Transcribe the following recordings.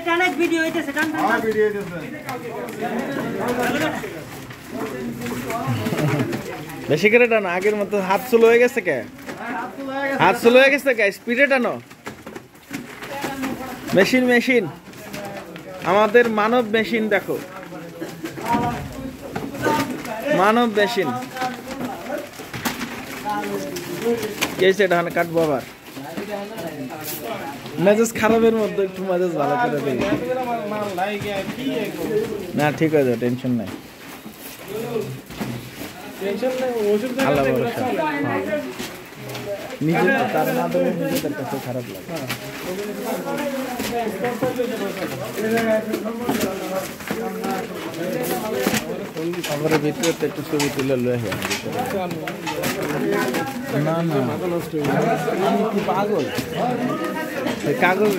টানেক video হইতেছে video হইতেছে বেশি করে টানো আগের মতো হাত স্লো হয়ে গেছে কে হাত স্লো হয়ে গেছে কে স্পিডে টানো মেশিন আমাদের মানব মেশিন দেখো মানব মেশিন কেসে ডান কাটবো আবার মেজাজ খারাপের মধ্যে একটু মেজাজ ভালো করে দিই না ঠিক আছে টেনশন নাই আল্লাহ ভরসা নিজে তার মাধ্যমে নিজেদের কাছে খারাপ লাগে আমার ভিতরে একটু ছবি তুলে লয়ে না আমি কি পাগল কাগজ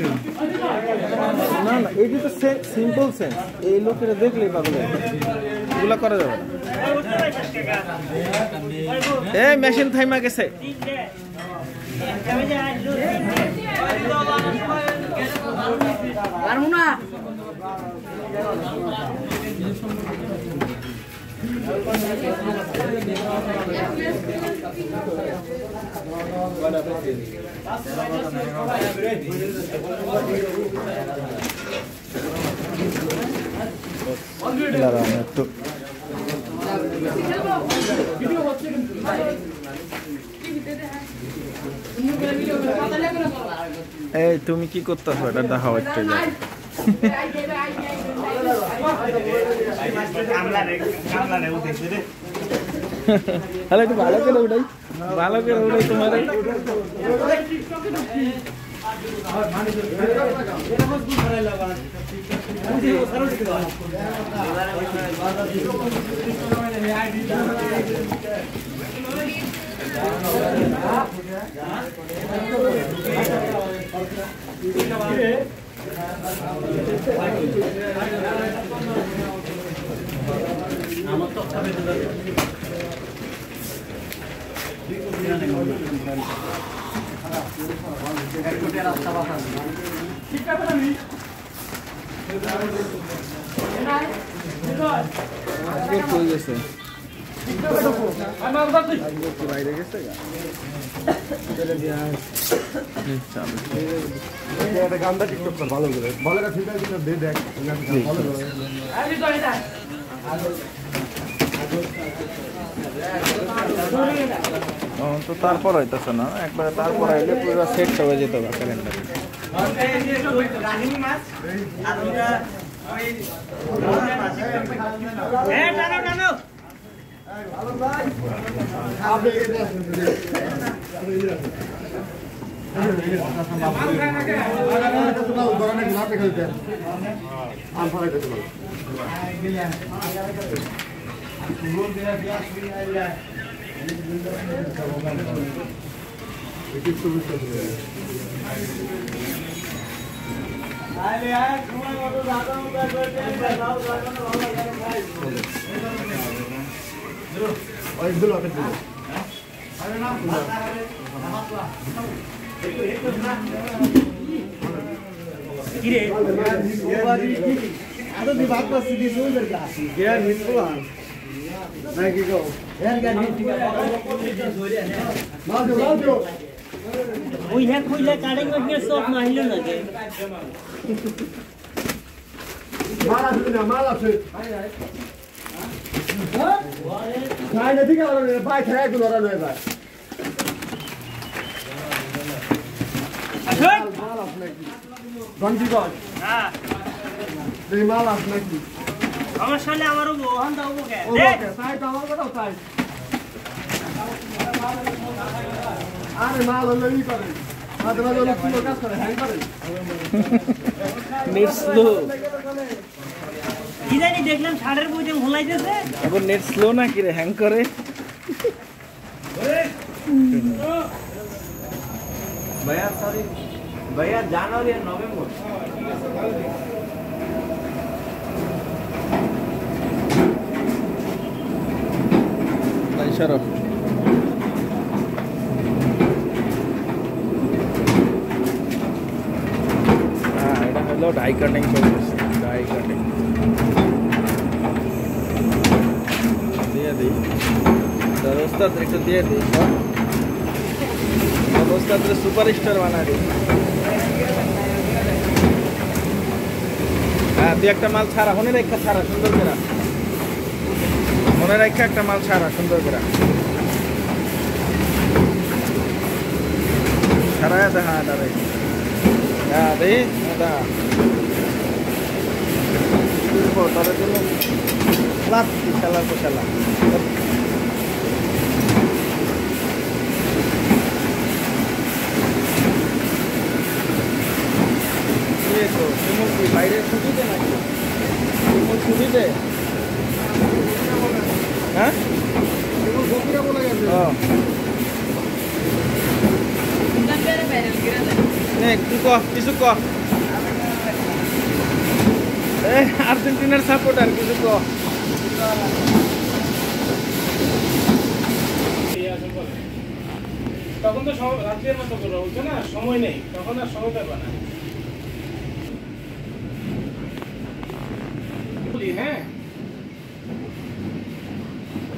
না এটি তো সিম্পল সেন্স এই লোকেরা দেখলেই পাগল এগুলো করা যাবে না মেশিন থাইমা গেছে এই তুমি কি করতেছো এটা দেখাও একটু তাহলে একটু ভালো করে উঠাই তোমার বাইরে গেছে গানটা টিকটক কর ভালো করে ভালো দেখ তো তারপর হইতেছে না একবারে তারপর আইলে পুরো সেট হয়ে যেত ক্যালেন্ডার ওই হ্যাঁ কইলা কাড়ে গিয়ে সব মাইলো না যে মাল আছে হ্যাঁ নাই না দিকে ওরা বাই খায় গুলো ওরা নয় ভাই আচ্ছা মাল আছে নাকি গন্ডিগঞ্জ হ্যাঁ এই মাল আছে নাকি আমার সামনে আমারও ওহান দাও ওকে দে সাই তো আমার কথা সাই আরে মাল লই করে মাঝে মাঝে লোক কি কাজ করে হ্যাং করে নেট স্লো কি জানি দেখলাম ছাড়ের বইতে ভুলাইতেছে এখন নেট স্লো না কি রে হ্যাং করে ভাইয়া সরি ভাইয়া জানুয়ারি আর নভেম্বর সরো। হ্যাঁ, এটা হলো ডাই কাটিং চলতেছে, ডাই কাটিং দিয়ে দিই। ওস্তাদ একটু দিয়ে দিই, ওস্তাদ সুপারস্টার বানা দিই। হ্যাঁ, তুই একটা মাল ছাড়া, মনে রেখা ছাড়া সুন্দর করে, মনে রেখা একটা মাল ছাড়া সুন্দর করে ছাড়া। দেখা দাঁড়াই, হ্যাঁ দেই দাদা তাদের জন্য খেলার পোশালা। বাইরে ছুটিতে নাকি ছুটিতে? হ্যাঁ, কিছু ক, আর্জেন্টিনার সাপোর্টার কিছু ক। তখন তো রাত্রের মতো করে বলছে না, সময় নেই, তখন আর সময় পাবে না। হ্যাঁ